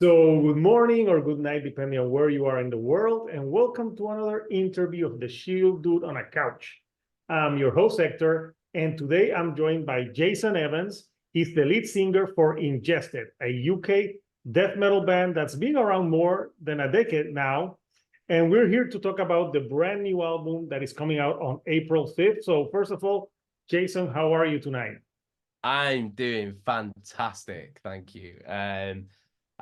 So, good morning or good night, depending on where you are in the world, and welcome to another interview of the Shield Dude on a Couch. I'm your host, Hector, and today I'm joined by Jason Evans. He's the lead singer for Ingested, a UK death metal band that's been around more than a decade now. And we're here to talk about the brand new album that is coming out on April 5th. So, first of all, Jason, how are you tonight? I'm doing fantastic, thank you.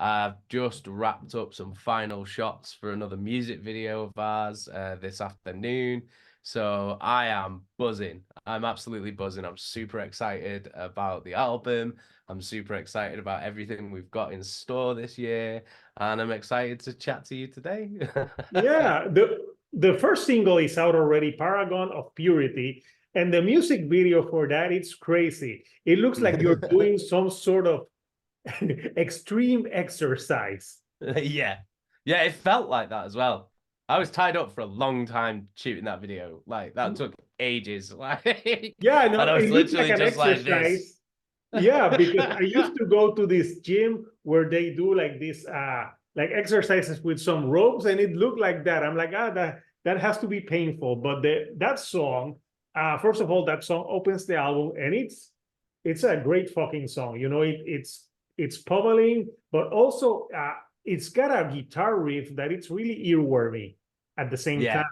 I've just wrapped up some final shots for another music video of ours this afternoon. So I am buzzing. I'm absolutely buzzing. I'm super excited about the album. I'm super excited about everything we've got in store this year. And I'm excited to chat to you today. Yeah, the first single is out already, Paragon of Purity, and the music video for that, it's crazy. It looks like you're doing some sort of extreme exercise. Yeah. Yeah, it felt like that as well. I was tied up for a long time shooting that video. Like that took ages. Like Yeah, and no, I was it looks like literally an just like this. exercise. Yeah, because I used to go to this gym where they do like this like exercises with some ropes, and it looked like that. I'm like, that has to be painful. But that song, first of all, that song opens the album, and it's a great fucking song. You know, it's pummeling, but also it's got a guitar riff that it's really earwormy at the same Yeah.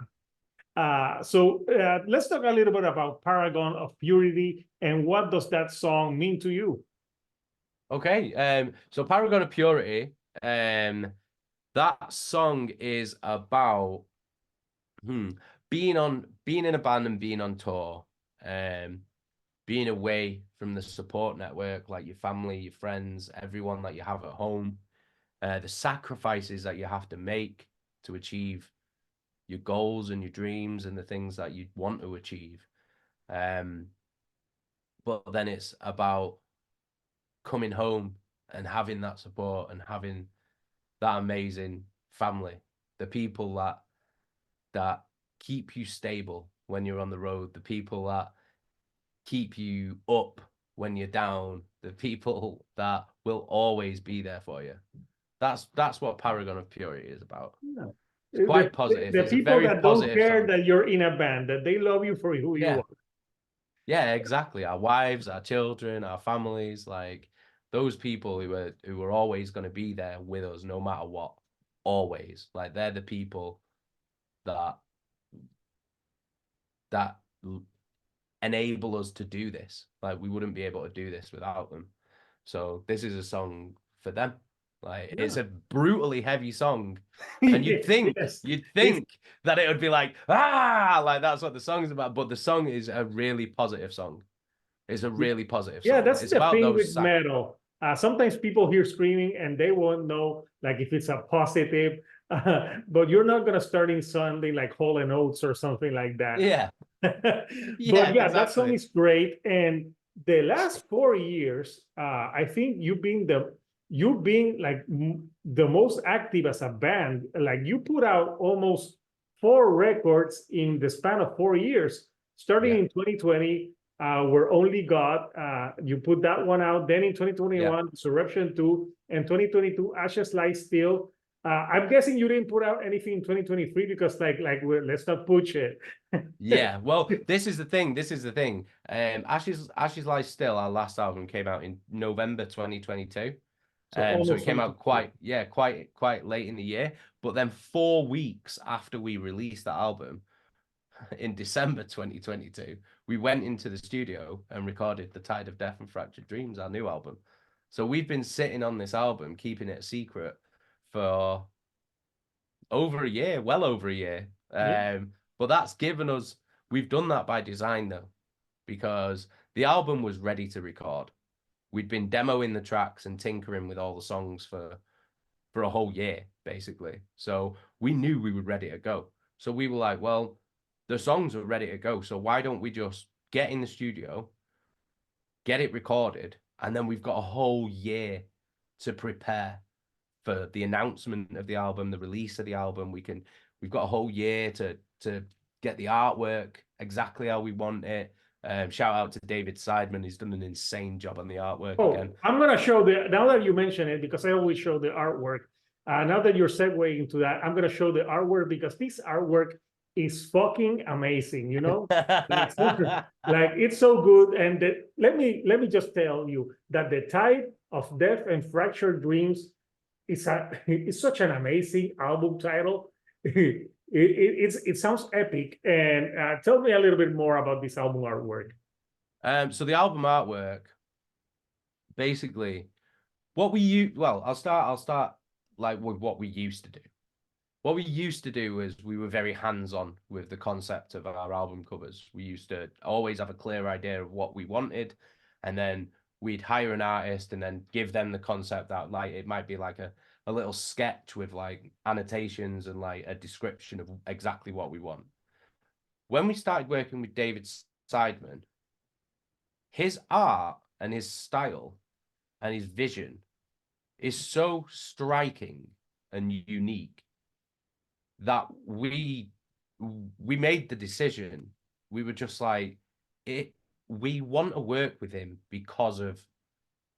time. So let's talk a little bit about Paragon of Purity and what does that song mean to you? Okay. So Paragon of Purity, that song is about being in a band and being on tour, being away from the support network, like your family, your friends, everyone that you have at home, the sacrifices that you have to make to achieve your goals and your dreams and the things that you want to achieve. But then it's about coming home and having that support and having that amazing family, the people that keep you stable when you're on the road, the people that keep you up when you're down, the people that will always be there for you. That's what Paragon of Purity is about. Yeah. It's quite positive. The It's a people very that don't positive care song. that you're in a band, that they love you for who you Yeah. are. Yeah, exactly. Our wives, our children, our families, like those people who are always going to be there with us no matter what. Always. Like they're the people that that enable us to do this. Like we wouldn't be able to do this without them. So this is a song for them. Like it's Yeah. a brutally heavy song. And Yes. you'd It's think that it would be like, like that's what the song's about. But the song is a really positive song. It's a really positive Yeah, song. that's It's the about thing those with sac. metal. Sometimes people hear screaming and they won't know like if it's a positive, but you're not gonna start in something like Hall and Oates or something like that. Yeah, But yeah, yeah, that song exactly. is great. And the last 4 years, I think you've been like the most active as a band. Like you put out almost 4 records in the span of 4 years, starting Yeah, in 2020. We're Only God. You put that one out. Then in yeah. 2021, Surruption 2, and 2022, Ashes Lie Still. I'm guessing you didn't put out anything in 2023 because let's not push it. Yeah, well, this is the thing. This is the thing. Ashes Lie Still, our last album came out in November 2022. So So almost it came something. out quite late in the year. But then 4 weeks after we released that album, in December 2022, we went into the studio and recorded The Tide of Death and Fractured Dreams, our new album. So we've been sitting on this album, keeping it a secret for over a year, well over a year. Yeah. But that's given us, we've done that by design though, because the album was ready to record. We'd been demoing the tracks and tinkering with all the songs for a whole year, basically. So we knew we were ready to go. So we were like, well, the songs are ready to go. So why don't we just get in the studio, get it recorded, and then we've got a whole year to prepare for the announcement of the album, the release of the album. We've got a whole year to get the artwork exactly how we want it, Shout out to David Seidman. He's done an insane job on the artwork Oh, again. I'm gonna show now that you mention it, because I always show the artwork. Now that you're segueing into that, I'm gonna show the artwork because this artwork is fucking amazing, you know? Like, like it's so good. And let me just tell you that the Tide of Death and Fractured Dreams it's such an amazing album title. It sounds epic. And tell me a little bit more about this album artwork. So the album artwork, basically, I'll start like with what we used to do. What we used to do was we were very hands-on with the concept of our album covers. We used to always have a clear idea of what we wanted, and then we'd hire an artist and then give them the concept that, like, it might be like a little sketch with like annotations and like a description of exactly what we want. When we started working with David Seidman, his art and his style and his vision is so striking and unique that we made the decision. We were just like, we want to work with him because of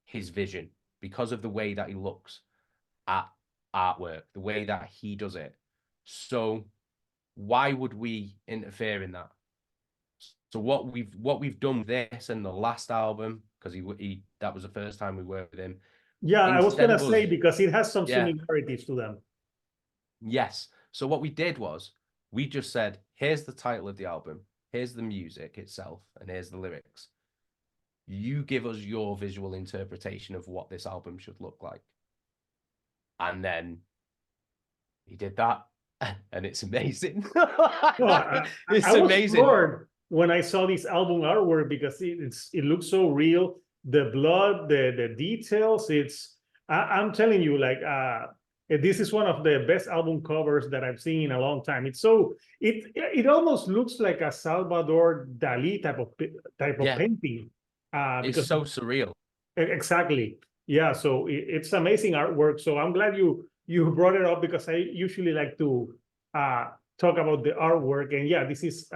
his vision, because of the way that he looks at artwork, the way that he does it. So why would we interfere in that? So what we've done with this and the last album, because he that was the first time we worked with him. Yeah, I was gonna say, us, because it has some yeah, similarities to them. Yes. So what we did was we just said, here's the title of the album, here's the music itself, and here's the lyrics. You give us your visual interpretation of what this album should look like. And then he did that, and it's amazing. It's I was amazing. floored when I saw this album artwork because it looks so real. The blood, the details. I'm telling you, like this is one of the best album covers that I've seen in a long time. It's so it almost looks like a Salvador Dali type of painting. It's because so surreal. Exactly. Yeah. So it's amazing artwork. So I'm glad you brought it up because I usually like to talk about the artwork. And yeah, this is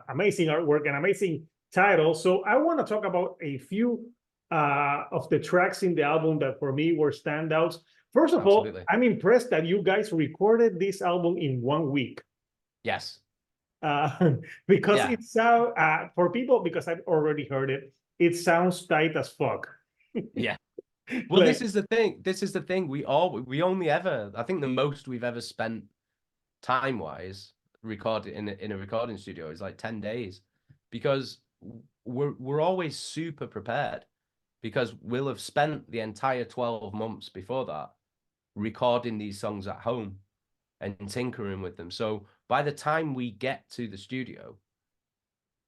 amazing artwork and amazing title. So I want to talk about a few of the tracks in the album that for me were standouts. First of all, I'm impressed that you guys recorded this album in 1 week. Yes. Because it's for people, because I've already heard it, it sounds tight as fuck. Yeah. Well, like, this is the thing. This is the thing. We only ever, I think the most we've ever spent time-wise recorded in a recording studio is like 10 days, because we're always super prepared, because we'll have spent the entire 12 months before that recording these songs at home and tinkering with them. So by the time we get to the studio,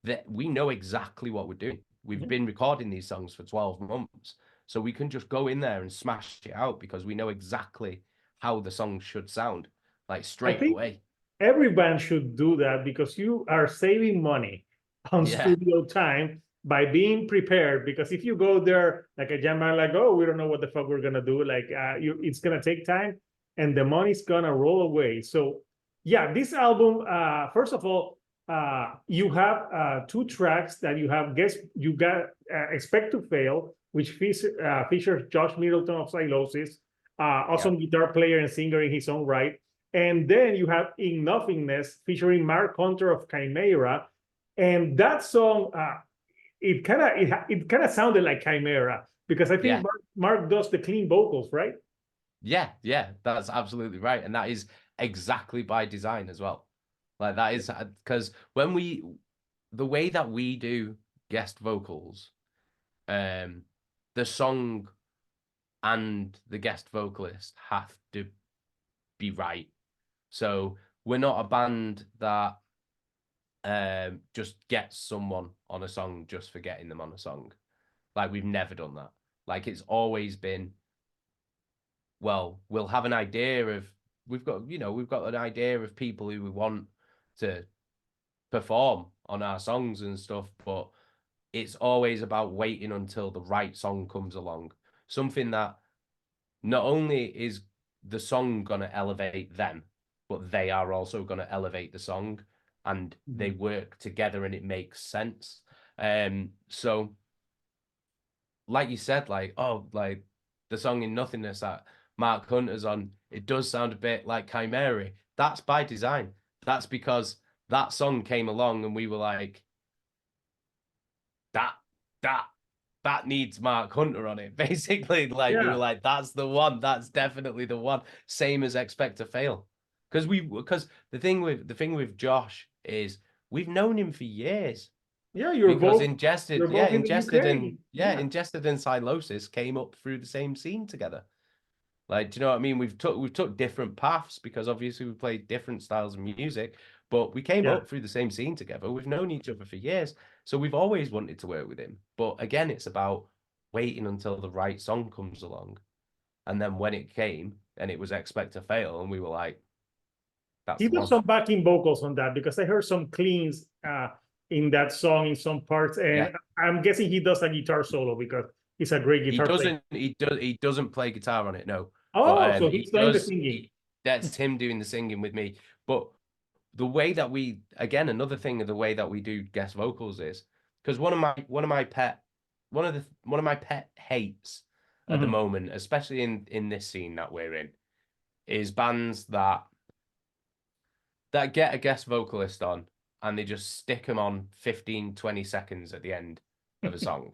that we know exactly what we're doing. We've been recording these songs for 12 months. So we can just go in there and smash it out because we know exactly how the song should sound, like straight away. Every band should do that because you are saving money on studio time by being prepared. Because if you go there like a jam band, like, oh, we don't know what the fuck we're gonna do, like it's gonna take time and the money's gonna roll away. So yeah, this album, first of all, you have 2 tracks that you have. You got Expect to Fail, which features Josh Middleton of Sylosis, awesome guitar player and singer in his own right. And then you have In Nothingness featuring Mark Hunter of Chimaira. And that song, it kind of sounded like Chimaira, because I think Mark does the clean vocals, right? Yeah, that's absolutely right. And that is exactly by design as well. Like, that is because the way that we do guest vocals, the song and the guest vocalist have to be right. So we're not a band that just gets someone on a song just for getting them on a song. Like, we've never done that. Like, it's always been, well, we'll have an idea of, we've got an idea of people who we want to perform on our songs and stuff, but it's always about waiting until the right song comes along. Something that not only is the song going to elevate them, but they are also going to elevate the song, and they work together and it makes sense. So like you said, like, oh, like the song In Nothingness that Mark Hunter's on, it does sound a bit like Chimaira. That's by design. That's because that song came along and we were like, that, that, that needs Mark Hunter on it. Basically, like we were Yeah. like, that's the one. That's definitely the one. Same as Expect to Fail. Because the thing with Josh is we've known him for years. Yeah, Because you're Ingested, both in the UK. Yeah. Ingested and Sylosis came up through the same scene together. Like, do you know what I mean? We've took different paths because obviously we played different styles of music, but we came Yeah. up through the same scene together. We've known each other for years, so we've always wanted to work with him. But again, it's about waiting until the right song comes along, and then when it came and it was Expect to Fail, and we were like, "That's He the does one." some backing vocals on that because I heard some cleans in that song in some parts, Yeah, and I'm guessing he does a guitar solo because he's a great he guitar player. doesn't. He doesn't play guitar on it, no. But Oh, so he he's doing the does. singing. That's him doing the singing with me. But the way that we, again, another thing of the way that we do guest vocals is because one of my pet hates at the Mhm. moment, especially in this scene that we're in, is bands that get a guest vocalist on and they just stick them on 15, 20 seconds at the end of a song.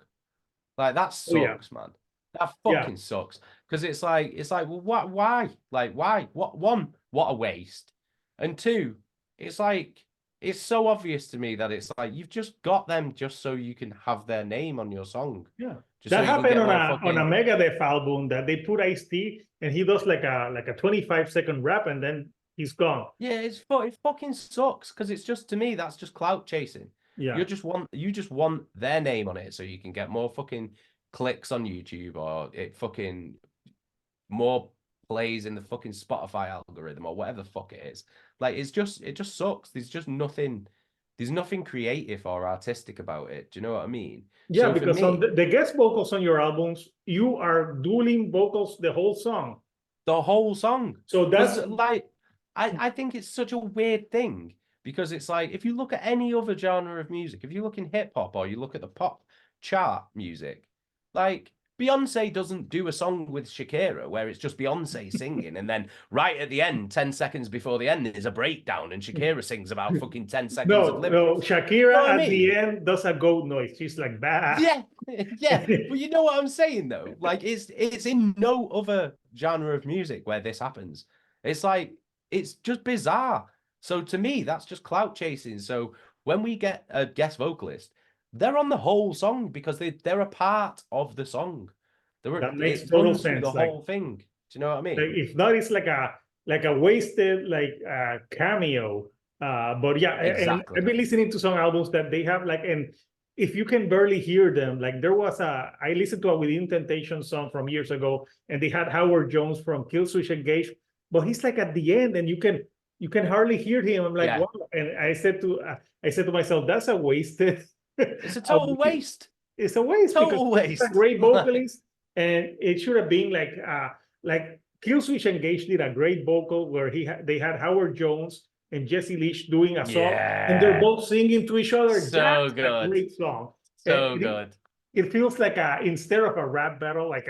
Like that Oh yeah, sucks, man. That yeah, fucking sucks. Because it's like, well, what? Why? Like, why? What? One, what a waste. And two, it's like it's so obvious to me that it's like you've just got them just so you can have their name on your song, yeah. just so That you can happened get on more a fucking. Megadeth album that they put Ice-T and he does like a 25-second rap and then he's gone. Yeah, it fucking sucks because it's just to me that's just clout chasing. Yeah, You just want their name on it so you can get more fucking clicks on YouTube or it fucking more plays in the fucking Spotify algorithm or whatever the fuck it is. Like it just sucks. There's nothing creative or artistic about it. Do you know what I mean? yeah. So for Because on me, the guest vocals on your albums, you are dueling vocals the whole song. the whole song. So Because that's like I think it's such a weird thing because it's like if you look at any other genre of music, if you look in hip hop or you look at the pop chart music, like Beyonce doesn't do a song with Shakira where it's just Beyonce singing and then right at the end, 10 seconds before the end, there's a breakdown and Shakira sings about fucking 10 seconds of no. lyrics. You Shakira know what I at the mean? end does a goat noise. She's like bah. Yeah, yeah, but you know what I'm saying though. Like it's in no other genre of music where this happens. It's like it's just bizarre. So to me, that's just clout chasing. So when we get a guest vocalist, they're on the whole song because they're a part of the song. That makes It total runs through the sense. Like whole thing. Do you know what I mean? if not, it's like a wasted cameo. But yeah, and Exactly. I've been listening to some albums that they have like, and if you can barely hear them, like there was I listened to a Within Temptation song from years ago, and they had Howard Jones from Killswitch Engage, but he's like at the end, and you can hardly hear him. I'm like, Yeah. wow. And I said to myself, that's a wasted. It's a total waste. It's a waste because Total he's a waste. great vocalist, and it should have been like Killswitch Engage did a great vocal where they had Howard Jones and Jesse Leach doing a song, and they're Yeah. both singing to each other. So That's a good. great song. And So good. it feels like instead of a rap battle, like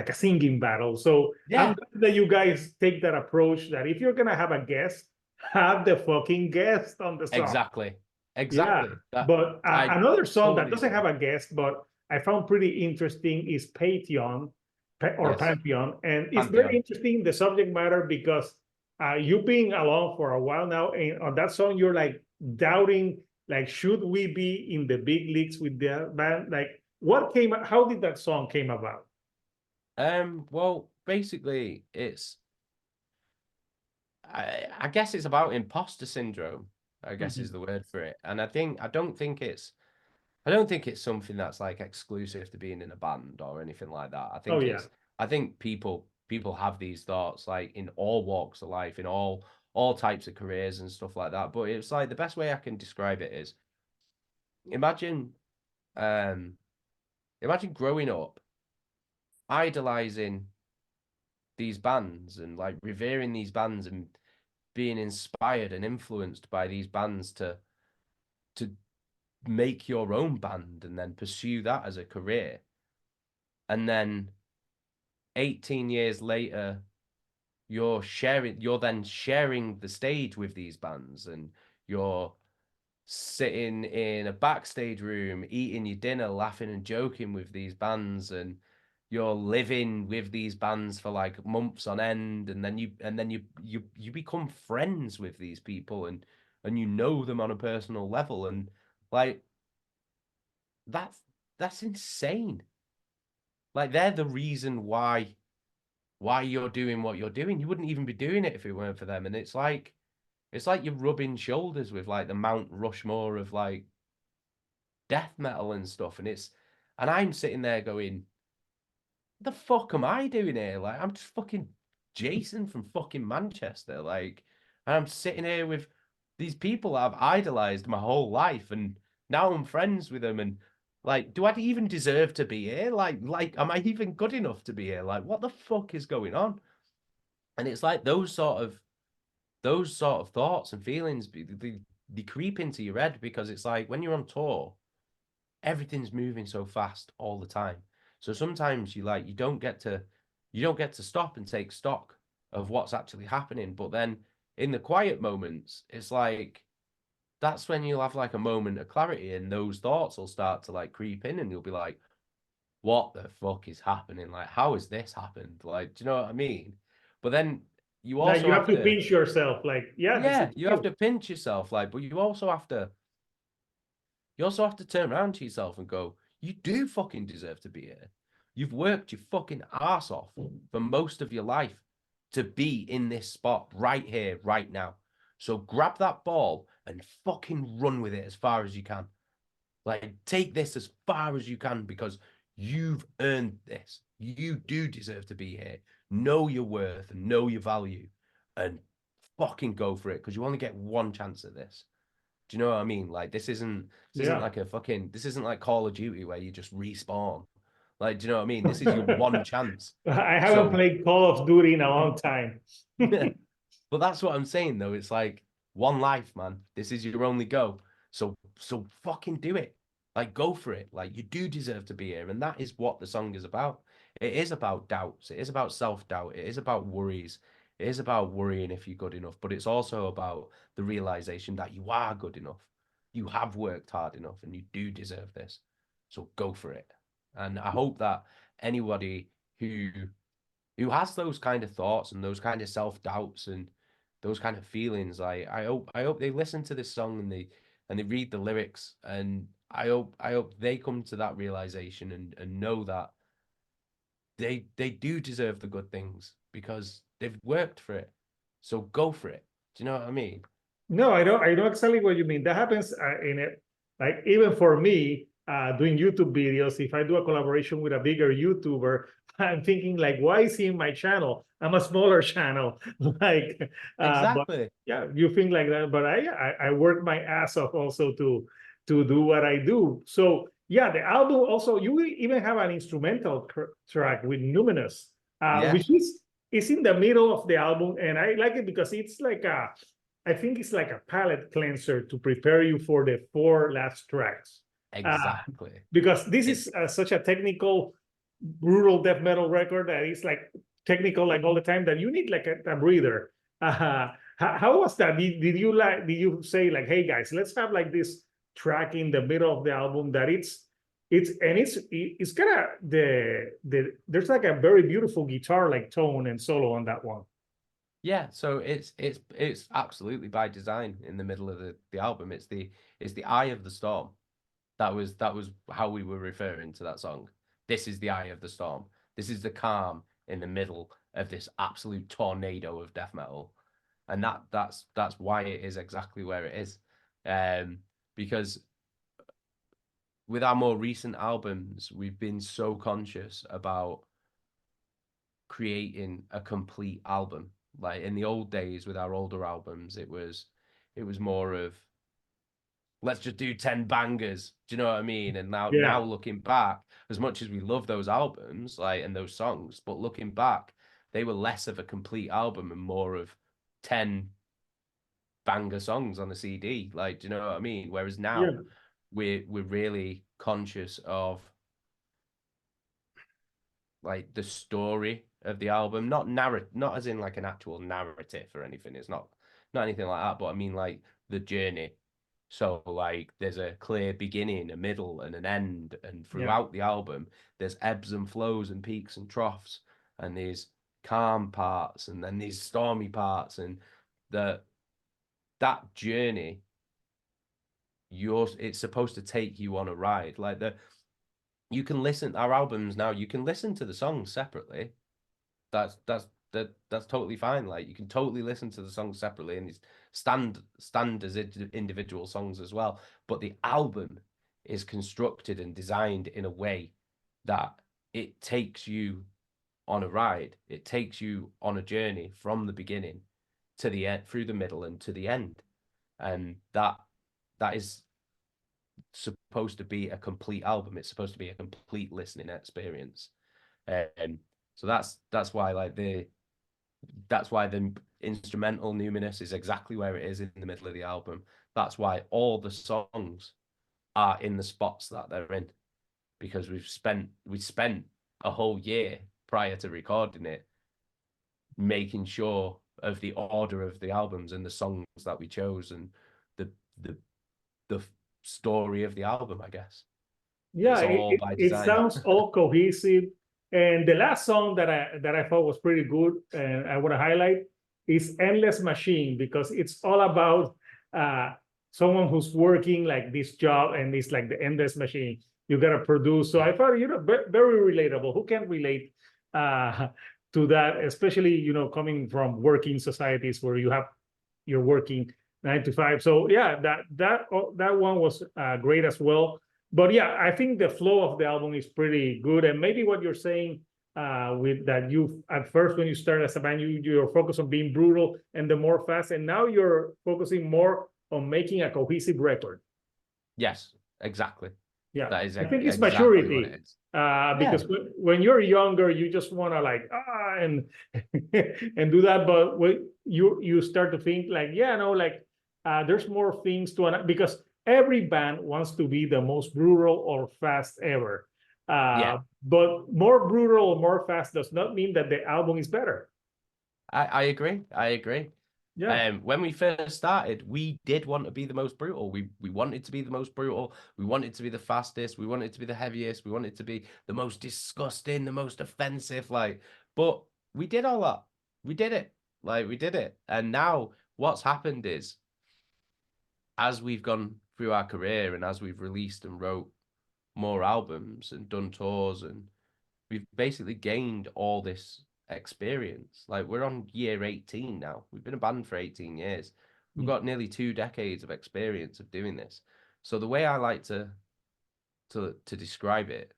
a singing battle. So I'm Yeah. glad that you guys take that approach. That if you're gonna have a guest, have the fucking guest on the song. Exactly. Yeah, Exactly. That but I another song that totally doesn't agree. have a guest, but I found pretty interesting is Pantheon or Yes. Pantheon. And it's very Pantheon. interesting, the subject matter, because you've been along for a while now. And on that song, you're like doubting, like, should we be in the big leagues with the band? Like, how did that song came about? Well, basically I guess it's about imposter syndrome, I guess is Mhm. the word for it. And I don't think it's something that's like exclusive to being in a band or anything like that. Oh, yeah. I think people have these thoughts like in all walks of life, in all types of careers and stuff like that. But it's like the best way I can describe it is imagine um imagine growing up idolizing these bands and like revering these bands and being inspired and influenced by these bands to make your own band and then pursue that as a career. And then 18 years later, you're then sharing the stage with these bands, and you're sitting in a backstage room, eating your dinner, laughing and joking with these bands, and you're living with these bands for like months on end, and then you become friends with these people, and you know them on a personal level, and like that's insane. Like they're the reason why you're doing what you're doing. You wouldn't even be doing it if it weren't for them. And it's like you're rubbing shoulders with like the Mount Rushmore of like death metal and stuff. And I'm sitting there going, the fuck am I doing here? Like I'm just fucking Jason from fucking Manchester. Like, and I'm sitting here with these people I've idolized my whole life, and now I'm friends with them. And like, do I even deserve to be here? Like, am I even good enough to be here? Like, what the fuck is going on? And it's like those sort of thoughts and feelings, they creep into your head, because it's like when you're on tour, everything's moving so fast all the time. So sometimes you don't get to stop and take stock of what's actually happening. But then in the quiet moments, it's like that's when you'll have like a moment of clarity, and those thoughts will start to like creep in, and you'll be like, what the fuck is happening? Like, how has this happened? Like, do you know what I mean? But then you Like also you have have to to, pinch yourself, like, yeah, this is yeah, you have true. to pinch yourself, like, but you also have to turn around to yourself and go, you do fucking deserve to be here. You've worked your fucking ass off for most of your life to be in this spot right here, right now. So grab that ball and fucking run with it as far as you can. Like, take this as far as you can, because you've earned this. You do deserve to be here. Know your worth and know your value, and fucking go for it, because you only get one chance at this. Do you know what I mean? Like this isn't Yeah. like this isn't like Call of Duty where you just respawn. Like, do you know what I mean? This is your one chance. I haven't So played Call of Duty in a long time. but that's what I'm saying though. It's like one life, man. This is your only go. So fucking do it. Like go for it. Like you do deserve to be here. And that is what the song is about. It is about doubts. It is about self-doubt. It is about worries. It is about worrying if you're good enough. But it's also about the realization that you are good enough. You have worked hard enough and you do deserve this. So go for it. And I hope that anybody who has those kind of thoughts and those kind of self-doubts and those kind of feelings, I hope they listen to this song, and they read the lyrics, and I hope they come to that realization, and know that they do deserve the good things because they've worked for it. So go for it. Do you know what I mean? No, I know exactly what you mean. That happens in it. Like even for me, doing YouTube videos, if I do a collaboration with a bigger YouTuber, I'm thinking like, why is he in my channel? I'm a smaller channel. Like, but Exactly. yeah, you think like that. But I work my ass off also to do what I do. So yeah, the album also, you even have an instrumental track with Numinous, Yeah, which is in the middle of the album, and I like it because it's like a, I think it's like a palate cleanser to prepare you for the four last tracks. Uh, exactly. because this It is such a technical, brutal death metal record that is like technical like all the time that you need like a breather. How was that? Did you like? Did you say like, hey guys, let's have like this track in the middle of the album that it's kind of there's like a very beautiful guitar like tone and solo on that one. Yeah, so it's absolutely by design in the middle of the album. It's the eye of the storm. That was how we were referring to that song. This is the eye of the storm. This is the calm in the middle of this absolute tornado of death metal. And that's why it is exactly where it is. Because with our more recent albums, we've been so conscious about creating a complete album. Like in the old days with our older albums, it was more of let's just do 10 bangers. Do you know what I mean? And now Yeah. looking back, as much as we love those albums, like and those songs, but looking back, they were less of a complete album and more of 10 banger songs on a CD. Like, do you know what I mean? Whereas now Yeah. we're really conscious of like the story of the album, not as in like an actual narrative or anything. It's not anything like that, but I mean like the journey. So like there's a clear beginning, a middle, and an end, and Yeah. throughout the album there's ebbs and flows and peaks and troughs, and these calm parts and then these stormy parts, and the that journey, it's supposed to take you on a ride. Like you can listen our albums now, you can listen to the songs separately. That's totally fine. Like you can totally listen to the songs separately, and it's stand as individual songs as well. But the album is constructed and designed in a way that it takes you on a ride. It takes you on a journey from the beginning to the end, through the middle, and to the end. And that is supposed to be a complete album. It's supposed to be a complete listening experience. And so that's why the instrumental Numinous is exactly where it is in the middle of the album. That's why all the songs are in the spots that they're in, because we spent a whole year prior to recording it making sure of the order of the albums and the songs that we chose, and the the the story of the album, I guess. Yeah, It's all by it design. sounds all cohesive. And the last song that I thought was pretty good, and I want to highlight, is "Endless Machine," because it's all about someone who's working like this job, and it's like the endless machine. You gotta produce. So I thought, very relatable. Who can relate uh, to that, especially coming from working societies where you're working 9 to 5. So yeah, that one was great as well. But yeah, I think the flow of the album is pretty good. And maybe what you're saying with that, you at first when you started as a band, you're focused on being brutal and the more fast, and now you're focusing more on making a cohesive record. Yes, exactly. Yeah, That is I think it's exactly what it maturity. is. Because when you're younger, you just want to like and and do that. But when you start to think like, yeah, no, like there's more things to, because every band wants to be the most brutal or fast ever. Yeah, But more brutal or more fast does not mean that the album is better. I agree. I agree. Yeah. When we first started, we did want to be the most brutal. We wanted to be the most brutal. We wanted to be the fastest. We wanted to be the heaviest. We wanted to be the most disgusting, the most offensive. Like, but we did all that. We did it. Like, we did it. And now what's happened is, as we've gone through our career and as we've released and wrote more albums and done tours, and we've basically gained all this experience. Like we're on year 18 now. We've been a band for 18 years. We've got nearly 2 decades of experience of doing this. So the way I like to describe it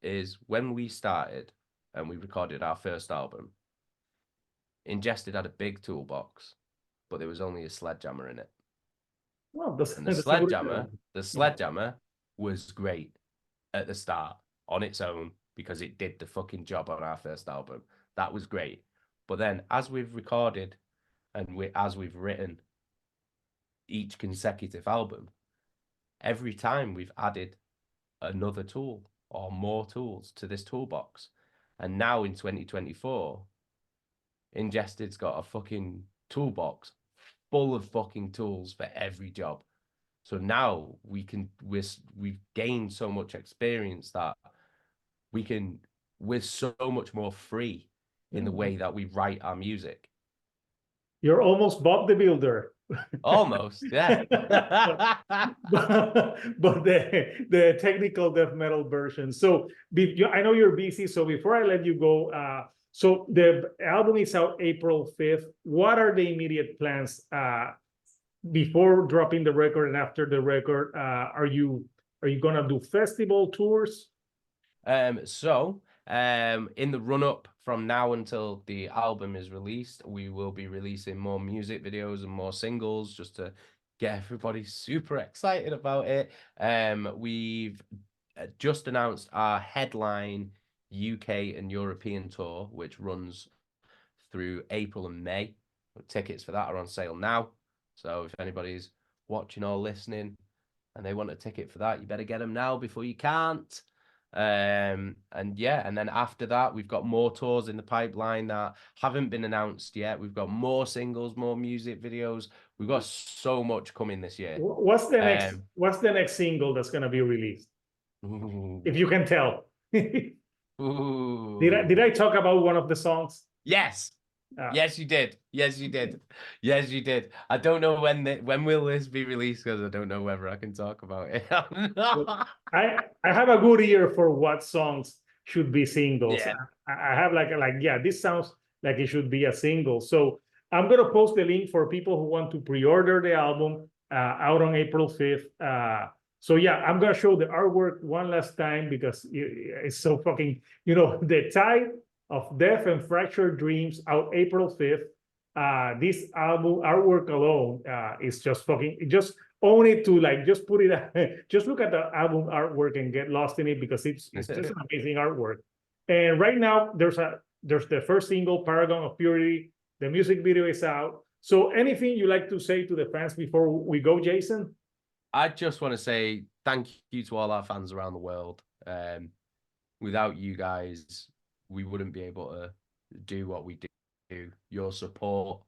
is, when we started and we recorded our first album, Ingested had a big toolbox, but there was only a sledgehammer in it. Well, And that's a good term. the Yeah. sledgehammer was great at the start on its own, because it did the fucking job on our first album. That was great. But then as we've recorded and as we've written each consecutive album, every time we've added another tool or more tools to this toolbox. And now in 2024, Ingested's got a fucking toolbox full of fucking tools for every job. So now we've gained so much experience that we're so much more free in the way that we write our music. You're almost Bob the Builder. Almost, yeah. But the technical death metal version. So I know you're busy, so before I let you go, so the album is out April 5th. What are the immediate plans before dropping the record and after the record? Are you gonna do festival tours? In the run up from now until the album is released, we will be releasing more music videos and more singles, just to get everybody super excited about it. We've just announced our headline UK and European tour, which runs through April and May. Tickets for that are on sale now. So if anybody's watching or listening and they want a ticket for that, you better get them now before you can't. And yeah, and then after that, we've got more tours in the pipeline that haven't been announced yet. We've got more singles, more music videos. We've got so much coming this year. What's the next single that's gonna be released? Ooh. If you can tell. Ooh. Did I talk about one of the songs? Yes. Yes, you did. Yes, you did. Yes, you did. I don't know when will this be released, because I don't know whether I can talk about it. I have a good ear for what songs should be singles. Yeah. I have like yeah, this sounds like it should be a single. So I'm gonna post the link for people who want to pre-order the album out on April 5th. So yeah, I'm gonna show the artwork one last time because it's so fucking, the Tide of Death and Fractured Dreams out April 5th. This album artwork alone is just fucking, just own it to just put it, just look at the album artwork and get lost in it because it's just an amazing artwork. And right now there's the first single, Paragon of Purity. The music video is out. So anything you like to say to the fans before we go, Jason? I just want to say thank you to all our fans around the world. Without you guys, we wouldn't be able to do what we do. Your support,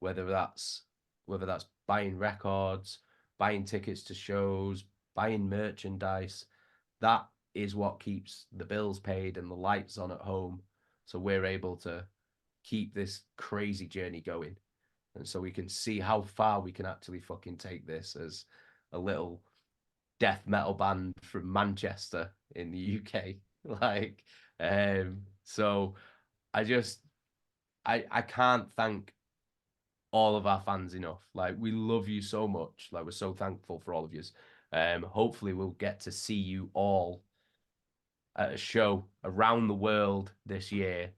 whether that's buying records, buying tickets to shows, buying merchandise, that is what keeps the bills paid and the lights on at home. So we're able to keep this crazy journey going. And so we can see how far we can actually fucking take this as a little death metal band from Manchester in the UK. So I can't thank all of our fans enough. We love you so much. We're so thankful for all of you. Hopefully we'll get to see you all at a show around the world this year.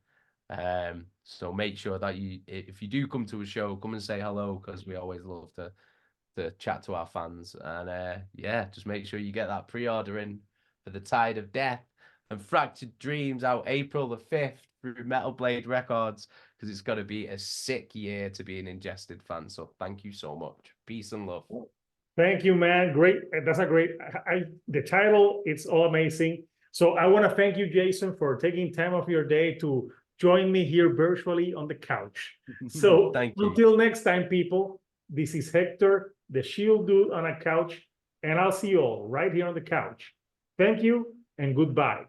So make sure that if you do come to a show, come and say hello, because we always love to chat to our fans. And yeah, just make sure you get that pre-order in for the Tide of Death and Fractured Dreams out April the 5th through Metal Blade Records, because it's got to be a sick year to be an Ingested fan. So thank you so much. Peace and love. Thank you, man. Great. That's a great, the title, it's all amazing. So I want to thank you, Jason, for taking time of your day to join me here virtually on the couch. So Thank you. Until next time, people, this is Hector, the Shield Dude on a couch, and I'll see you all right here on the couch. Thank you and goodbye.